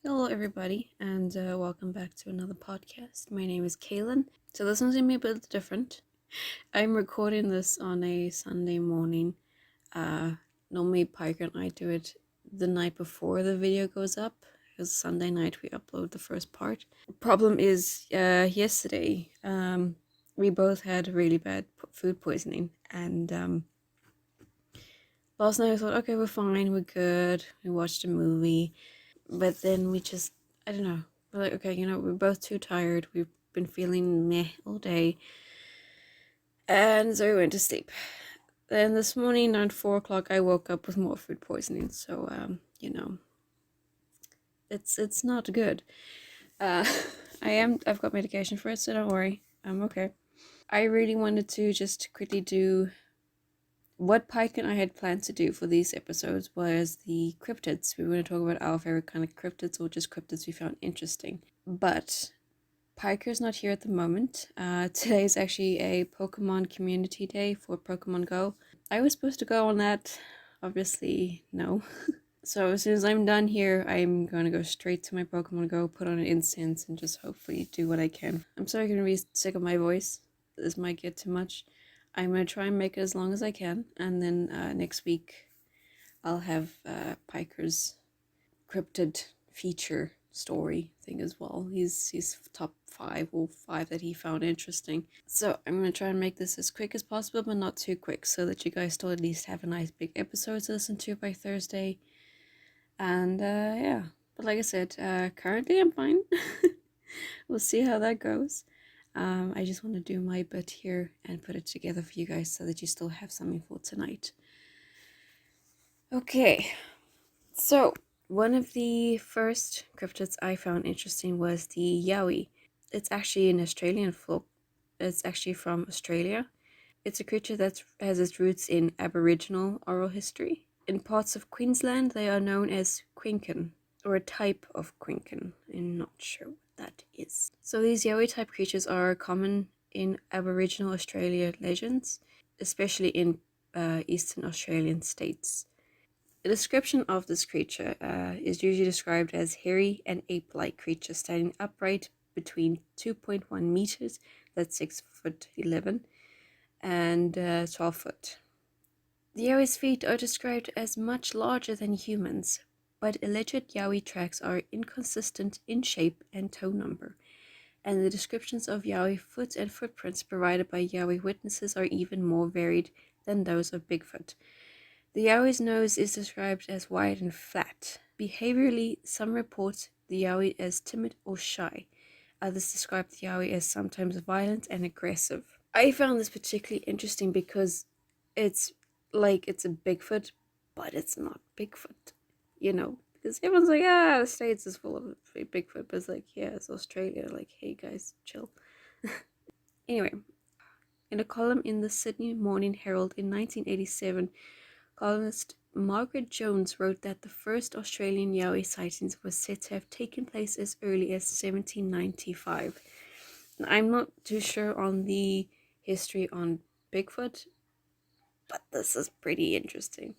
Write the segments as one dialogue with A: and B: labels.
A: Hello, everybody, and welcome back to another podcast. My name is Caylynne. So, this one's gonna be a bit different. I'm recording this on a Sunday morning. Uh, Normally, Piker and I do it the night before the video goes up, because Sunday night we upload the first part. Problem is, yesterday, we both had really bad food poisoning, and last night I thought, okay, we're fine, we're good. We watched a movie. But then we just, I don't know. We're like, okay, we're both too tired. We've been feeling meh all day. And so we went to sleep. Then this morning around 4 o'clock, I woke up with more food poisoning. So, it's not good. Uh, I've got medication for it, so don't worry. I'm okay. I really wanted to just quickly do what Pike and I had planned to do for these episodes was the cryptids. We were going to talk about our favorite kind of cryptids or just cryptids we found interesting. But Piker's not here at the moment. Today is actually a Pokemon community day for Pokemon Go. I was supposed to go on that. Obviously, no. So as soon as I'm done here, I'm going to go straight to my Pokemon Go, put on an incense, and just hopefully do what I can. I'm sorry I'm going to be sick of my voice. This might get too much. I'm going to try and make it as long as I can, and then next week I'll have Piker's cryptid feature story thing as well. He's top 5 that he found interesting. So I'm gonna try and make this as quick as possible, but not too quick, so that you guys still at least have a nice big episode to listen to by Thursday. And yeah, but like I said, currently I'm fine. We'll see how that goes. I just want to do my bit here and put it together for you guys so that you still have something for tonight. Okay, so one of the first cryptids I found interesting was the Yowie. It's actually an Australian folk. It's actually from Australia. It's a creature that has its roots in Aboriginal oral history. In parts of Queensland, they are known as Quincan, or a type of Quincan. I'm not sure what that is. So these Yowie type creatures are common in Aboriginal Australia legends, especially in Eastern Australian states. The description of this creature is usually described as hairy and ape-like creature standing upright between 2.1 meters, that's 6 foot 11, and 12 foot. The Yowi's feet are described as much larger than humans, but alleged Yowie tracks are inconsistent in shape and toe number, and the descriptions of Yowie foot and footprints provided by Yowie witnesses are even more varied than those of Bigfoot. The Yowie's nose is described as wide and flat. Behaviorally, some report the Yowie as timid or shy. Others describe the Yowie as sometimes violent and aggressive. I found this particularly interesting because it's like it's a Bigfoot, but it's not Bigfoot. Because everyone's like, the States is full of Bigfoot, but it's like, yeah, it's Australia. Like, hey guys, chill. Anyway, in a column in the Sydney Morning Herald in 1987, columnist Margaret Jones wrote that the first Australian Yowie sightings were said to have taken place as early as 1795. I'm not too sure on the history on Bigfoot, but this is pretty interesting.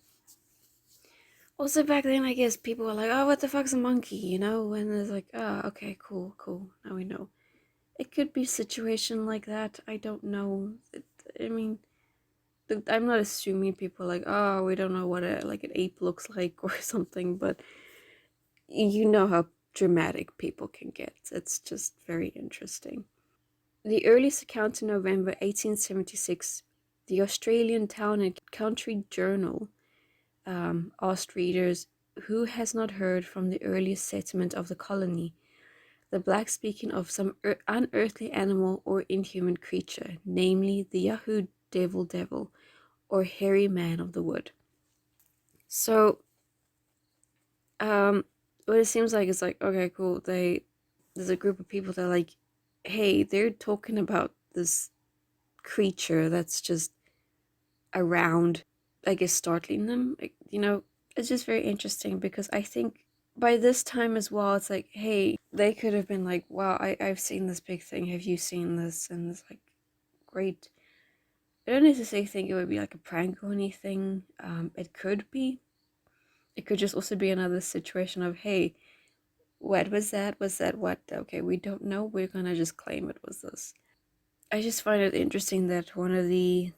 A: Also, back then, I guess people were like, oh, what the fuck's a monkey, And it's like, okay, cool, now we know. It could be a situation like that, I don't know. I mean, I'm not assuming people like, oh, we don't know what an ape looks like or something, but you know how dramatic people can get. It's just very interesting. The earliest account in November 1876, the Australian Town and Country Journal asked readers who has not heard from the earliest settlement of the colony, the blacks speaking of some unearthly animal or inhuman creature, namely the Yahoo devil, or hairy man of the wood. So, what it seems like is like, okay, cool. There's a group of people that are like, hey, they're talking about this creature that's just around, I guess, startling them. Like, it's just very interesting because I think by this time as well, it's like, hey, they could have been like, wow, I've seen this big thing. Have you seen this? And it's like, great. I don't necessarily think it would be like a prank or anything. It could be. It could just also be another situation of, hey, What was that? Was that what? Okay, we don't know. We're gonna just claim it was this. I just find it interesting that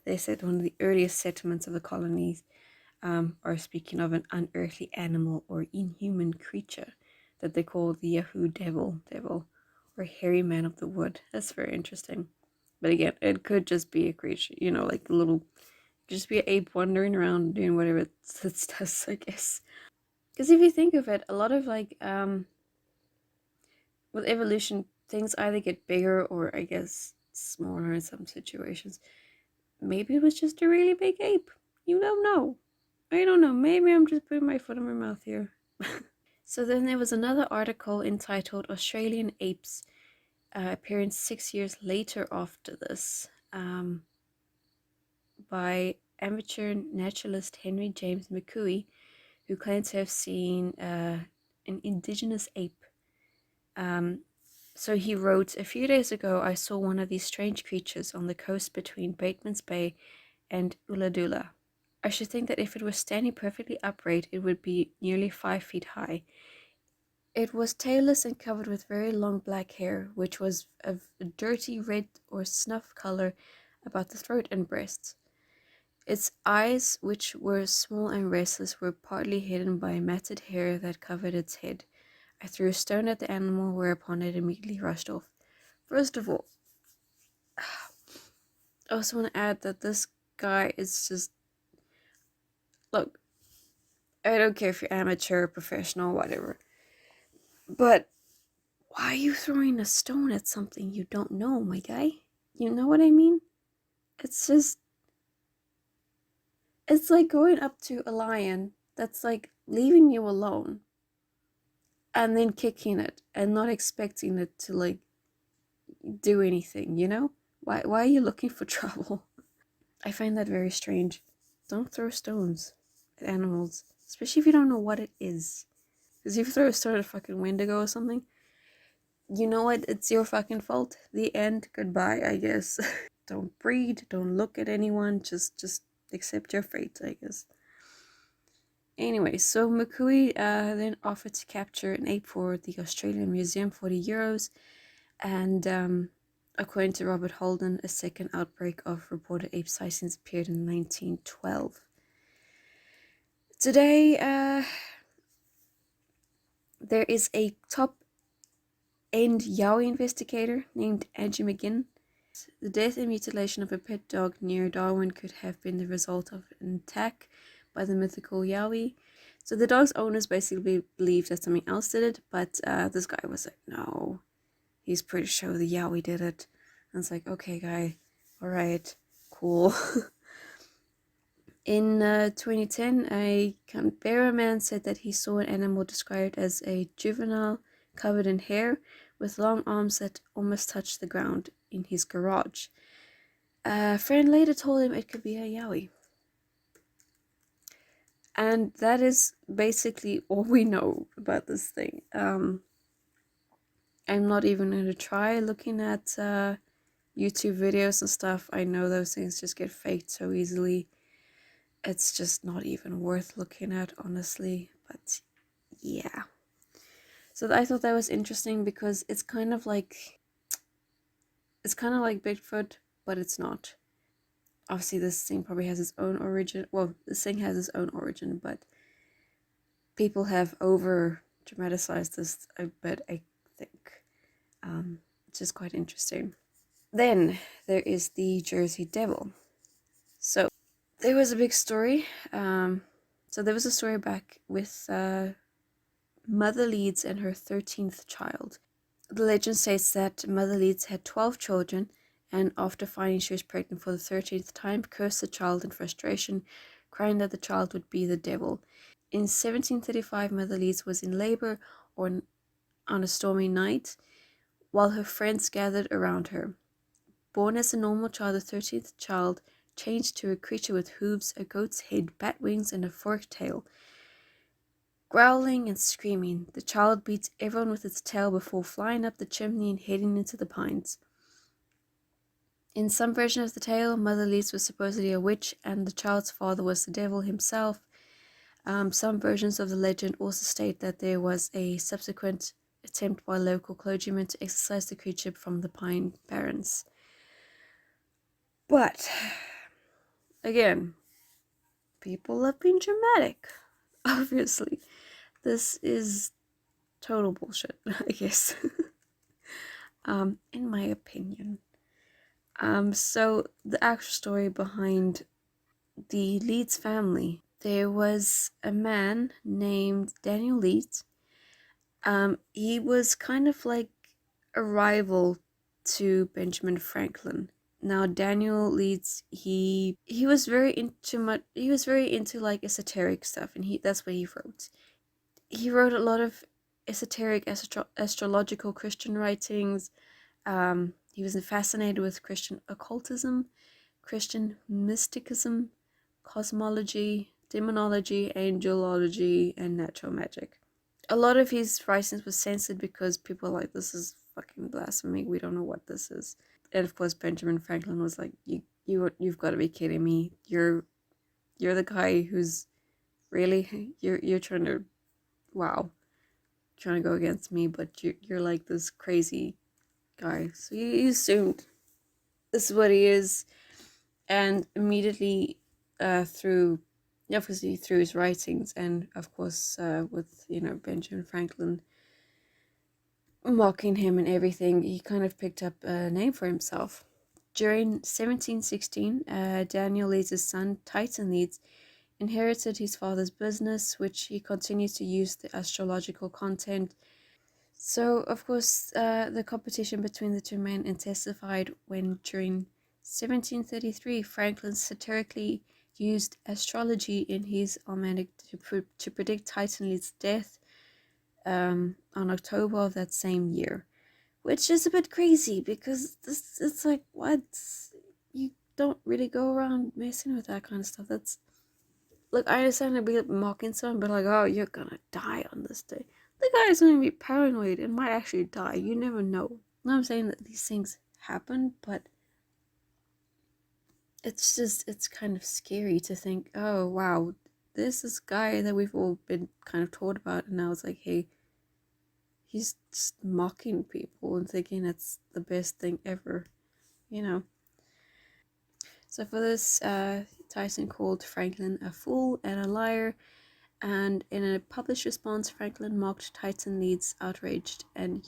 A: they said one of the earliest settlements of the colonies are speaking of an unearthly animal or inhuman creature that they call the Yahoo Devil, or hairy man of the wood. That's very interesting. But again, it could just be a creature, like a little, just be an ape wandering around doing whatever it does, I guess. Because if you think of it, a lot of with evolution, things either get bigger or I guess smaller in some situations. Maybe it was just a really big ape. You don't know. I don't know. Maybe I'm just putting my foot in my mouth here. So then there was another article entitled Australian Apes, appearing 6 years later after this, by amateur naturalist Henry James McCooey, who claimed to have seen an indigenous ape. So he wrote, "A few days ago, I saw one of these strange creatures on the coast between Bateman's Bay and Ulladulla. I should think that if it was standing perfectly upright, it would be nearly 5 feet high. It was tailless and covered with very long black hair, which was of a dirty red or snuff color about the throat and breasts. Its eyes, which were small and restless, were partly hidden by matted hair that covered its head. I threw a stone at the animal, whereupon it immediately rushed off." First of all, I also want to add that this guy is just, look, I don't care if you're amateur, professional, whatever, but why are you throwing a stone at something you don't know, my guy? You know what I mean? It's just, it's like going up to a lion that's like leaving you alone and then kicking it and not expecting it to like do anything, you know? Why are you looking for trouble? I find that very strange. Don't throw stones at animals, especially if you don't know what it is. Because if you throw a stone at a fucking Wendigo or something, you know what? It's your fucking fault. The end. Goodbye, I guess. Don't breed. Don't look at anyone. Just accept your fate, I guess. Anyway, so McCooey then offered to capture an ape for the Australian Museum for €40, and according to Robert Holden, a second outbreak of reported ape sightings appeared in 1912. Today, there is a top-end Yowie investigator named Angie McGinn. The death and mutilation of a pet dog near Darwin could have been the result of an attack by the mythical Yowie. So the dog's owners basically believed that something else did it, but this guy was like, no, he's pretty sure the Yowie did it. And it's like, okay, guy, all right, cool. In 2010, a Canberra man said that he saw an animal described as a juvenile covered in hair with long arms that almost touched the ground in his garage. A friend later told him it could be a Yowie. And that is basically all we know about this thing. I'm not even going to try looking at YouTube videos and stuff. I know those things just get faked so easily. It's just not even worth looking at, honestly. But yeah. So I thought that was interesting because it's kind of like Bigfoot, but it's not. Obviously, this thing probably has its own origin. Well, this thing has its own origin, but people have over dramatized this a bit, I think. Which is quite interesting. Then there is the Jersey Devil. So there was a big story. So there was a story back with Mother Leeds and her 13th child. The legend states that Mother Leeds had 12 children, and after finding she was pregnant for the 13th time, cursed the child in frustration, crying that the child would be the devil. In 1735, Mother Leeds was in labor on a stormy night, while her friends gathered around her. Born as a normal child, the 13th child changed to a creature with hooves, a goat's head, bat wings, and a forked tail. Growling and screaming, the child beats everyone with its tail before flying up the chimney and heading into the pines. In some version of the tale, Mother Leeds was supposedly a witch and the child's father was the devil himself. Some versions of the legend also state that there was a subsequent attempt by local clergymen to exorcise the creature from the Pine Barrens. But again, people have been dramatic. Obviously, this is total bullshit, I guess. In my opinion. So the actual story behind the Leeds family, there was a man named Daniel Leeds. He was kind of like a rival to Benjamin Franklin. Now Daniel Leeds, he was very into like esoteric stuff, and that's what he wrote. He wrote a lot of esoteric astrological Christian writings. He was fascinated with Christian occultism, Christian mysticism, cosmology, demonology, angelology, and natural magic. A lot of his writings were censored because people were like, this is fucking blasphemy, we don't know what this is. And of course Benjamin Franklin was like, you've got to be kidding me. You're the guy who's really you're trying to, wow, trying to go against me, but you're like this crazy guy. So he assumed this is what he is, and immediately through obviously through his writings, and of course with Benjamin Franklin mocking him and everything, he kind of picked up a name for himself. During 1716, Daniel Leeds' son Titan Leeds inherited his father's business, which he continued to use the astrological content. So, of course, the competition between the two men intensified when, during 1733, Franklin satirically used astrology in his almanac to predict Titan Leeds' death on October of that same year, which is a bit crazy because it's like, what? You don't really go around messing with that kind of stuff. That's, look, I understand I'd be mocking someone, but like, oh, you're gonna die on this day. The guy is gonna be paranoid and might actually die. You never know. I'm saying that these things happen, but it's kind of scary to think, oh wow, this is guy that we've all been kind of taught about, and now it's like, hey, he's just mocking people and thinking it's the best thing ever, you know. So for this, Tyson called Franklin a fool and a liar, and in a published response, Franklin mocked Titan Leeds, outraged and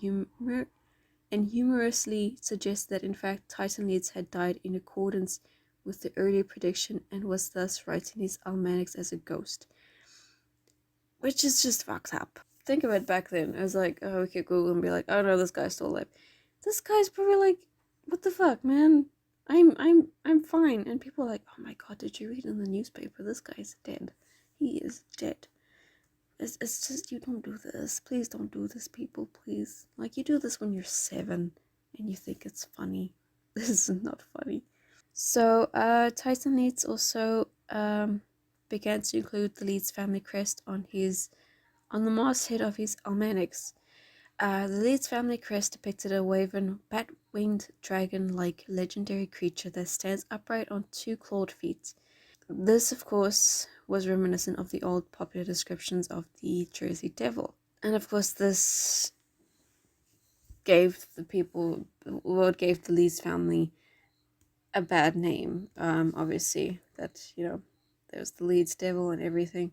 A: humorously suggested that in fact Titan Leeds had died in accordance with the earlier prediction and was thus writing his almanacs as a ghost, which is just fucked up. Think of it back then. It was like, oh, we could Google and be like, oh no, this guy's still alive. This guy's probably like, what the fuck, man? I'm fine. And people are like, oh my god, did you read in the newspaper? This guy's dead. He is dead. It's just, you don't do this. Please don't do this, people, please. Like, you do this when you're 7 and you think it's funny. This is not funny. So, Titan Leeds also began to include the Leeds family crest on the masthead of his almanacs. The Leeds family crest depicted a waving, bat-winged dragon-like legendary creature that stands upright on 2 clawed feet. This, of course, was reminiscent of the old popular descriptions of the Jersey Devil. And of course, this gave gave the Leeds family a bad name. Obviously, that, there's the Leeds Devil and everything.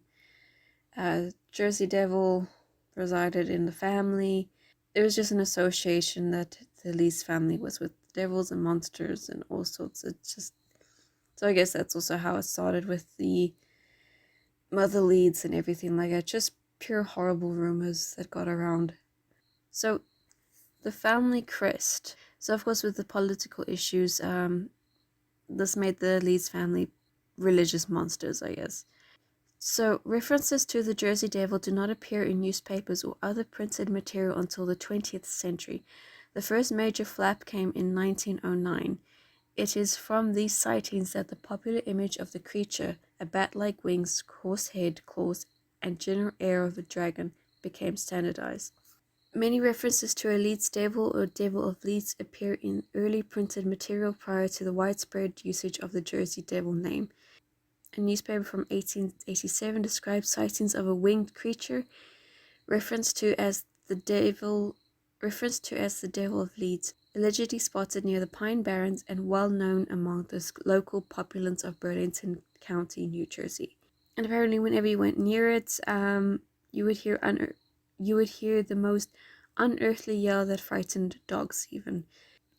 A: Jersey Devil resided in the family. It was just an association that the Leeds family was with devils and monsters and all sorts. So I guess that's also how it started with the mother Leeds and everything like that. Just pure horrible rumors that got around. So the family crest. So of course, with the political issues, this made the Leeds family religious monsters, I guess. So references to the Jersey Devil do not appear in newspapers or other printed material until the 20th century. The first major flap came in 1909. It is from these sightings that the popular image of the creature, a bat-like wings, coarse head, claws, and general air of a dragon, became standardized. Many references to a Leeds Devil or Devil of Leeds appear in early printed material prior to the widespread usage of the Jersey Devil name. A newspaper from 1887 describes sightings of a winged creature, referenced to as the devil, referred to as the Devil of Leeds, allegedly spotted near the Pine Barrens and well known among the local populace of Burlington County, New Jersey. And apparently, whenever you went near it, you would hear you would hear the most unearthly yell that frightened dogs. Even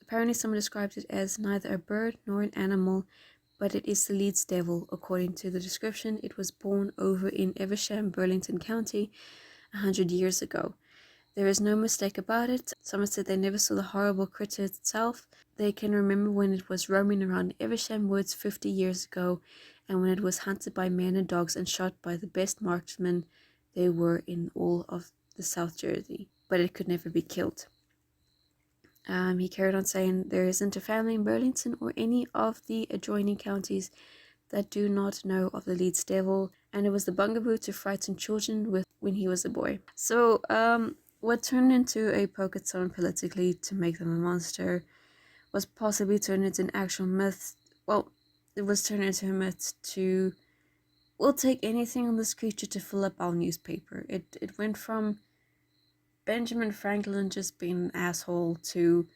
A: apparently, someone described it as neither a bird nor an animal, but it is the Leeds Devil. According to the description, it was born over in Evesham, Burlington County, 100 years ago. There is no mistake about it. Someone said they never saw the horrible critter itself. They can remember when it was roaming around Evesham Woods 50 years ago, and when it was hunted by men and dogs and shot by the best marksmen they were in all of the South Jersey. But it could never be killed. He carried on saying, there isn't a family in Burlington or any of the adjoining counties that do not know of the Leeds Devil, and it was the bugaboo to frighten children with when he was a boy. So, what turned into a poke at someone politically to make them a monster was possibly turned into an actual myth. Well, it was turned into a myth to, we'll take anything on this creature to fill up our newspaper. It went from Benjamin Franklin just being an asshole to,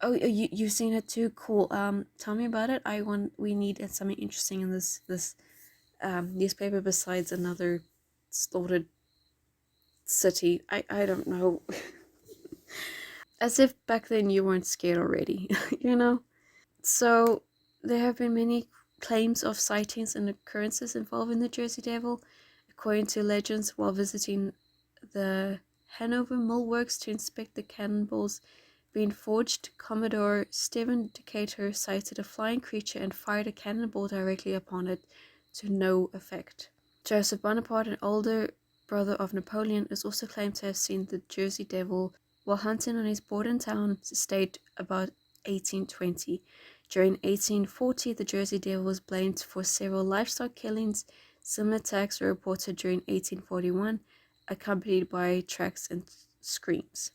A: oh, you've seen it too? Cool. Tell me about it. We need something interesting in this newspaper besides another slaughtered city. I don't know. As if back then you weren't scared already, you know? So there have been many claims of sightings and occurrences involving the Jersey Devil. According to legends, while visiting the Hanover Mill Works to inspect the cannonballs being forged, Commodore Stephen Decatur sighted a flying creature and fired a cannonball directly upon it to no effect. Joseph Bonaparte, an older brother of Napoleon, is also claimed to have seen the Jersey Devil while hunting on his Bordentown estate about 1820. During 1840, the Jersey Devil was blamed for several livestock killings. Similar attacks were reported during 1841, accompanied by tracks and screams.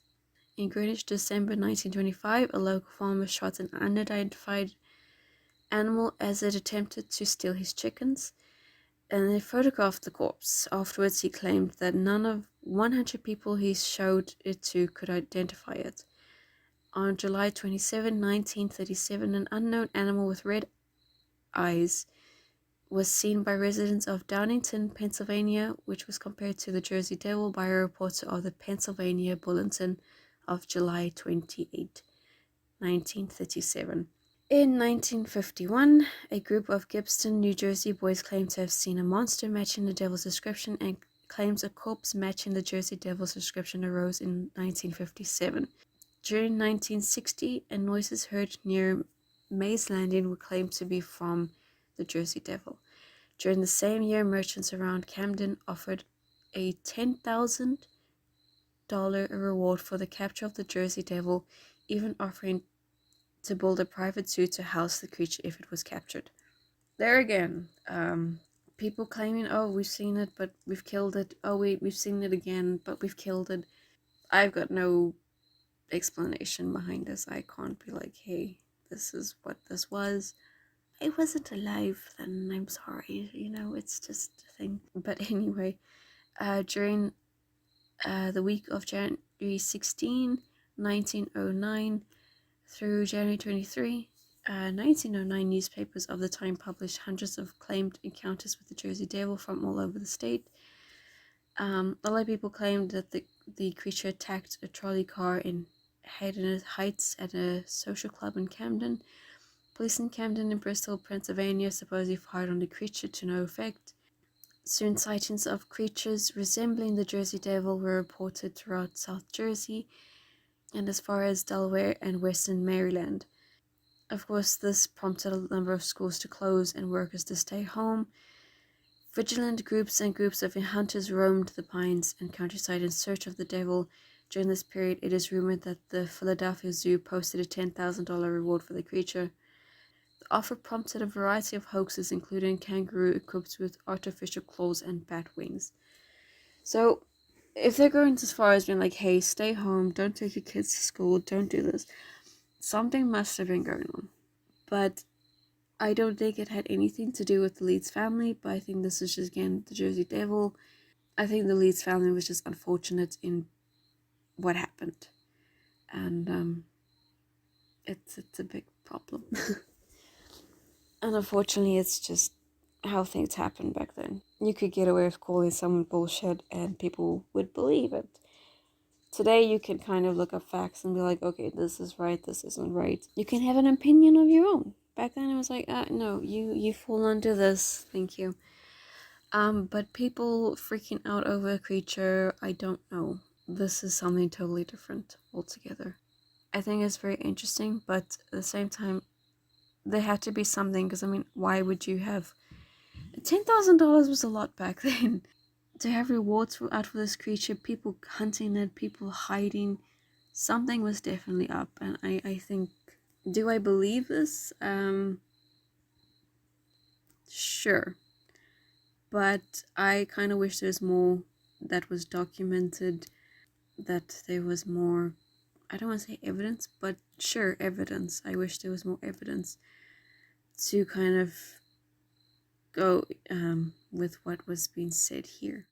A: In Greenwich, December 1925, a local farmer shot an unidentified animal as it attempted to steal his chickens, and they photographed the corpse. Afterwards, he claimed that none of 100 people he showed it to could identify it. On July 27, 1937, an unknown animal with red eyes was seen by residents of Downingtown, Pennsylvania, which was compared to the Jersey Devil by a reporter of the Pennsylvania Bulletin of July 28, 1937. In 1951, a group of Gibbston, New Jersey boys claimed to have seen a monster matching the devil's description, and claims a corpse matching the Jersey Devil's description arose in 1957. During 1960, and noises heard near Mays Landing were claimed to be from the Jersey Devil. During the same year, merchants around Camden offered a $10,000 reward for the capture of the Jersey Devil, even offering to build a private zoo to house the creature if it was captured. There again, people claiming, oh, we've seen it, but we've killed it. Oh, wait, we've seen it again, but we've killed it. I've got no explanation behind this. I can't be like, hey, this is what this was. I wasn't alive then, I'm sorry, it's just a thing. But anyway, during the week of January 16, 1909 through January 23, 1909, newspapers of the time published hundreds of claimed encounters with the Jersey Devil from all over the state. A lot of people claimed that the creature attacked a trolley car in Hayden Heights at a social club in Camden. Police in Camden and Bristol, Pennsylvania supposedly fired on the creature to no effect. Soon sightings of creatures resembling the Jersey Devil were reported throughout South Jersey and as far as Delaware and western Maryland. Of course, this prompted a number of schools to close and workers to stay home. Vigilant groups and groups of hunters roamed the pines and countryside in search of the devil. During this period, it is rumored that the Philadelphia Zoo posted a $10,000 reward for the creature. The offer prompted a variety of hoaxes, including kangaroo equipped with artificial claws and bat wings. So, if they're going as far as being like, hey, stay home, don't take your kids to school, don't do this, something must have been going on. But I don't think it had anything to do with the Leeds family, but I think this is just, again, the Jersey Devil. I think the Leeds family was just unfortunate in what happened. And it's a big problem. And unfortunately, it's just how things happened back then. You could get away with calling someone bullshit and people would believe it. Today, you can kind of look up facts and be like, okay, this is right, this isn't right. You can have an opinion of your own. Back then, it was like, no, you fall under this, thank you. But people freaking out over a creature, I don't know. This is something totally different altogether. I think it's very interesting, but at the same time, there had to be something, because I mean, why would you have $10,000 was a lot back then. To have rewards out for this creature, people hunting it, people hiding, something was definitely up. And I think, do I believe this? Sure. But I kind of wish there's more that was documented, that there was more, I don't want to say evidence, but sure, evidence. I wish there was more evidence to kind of go with what was being said here.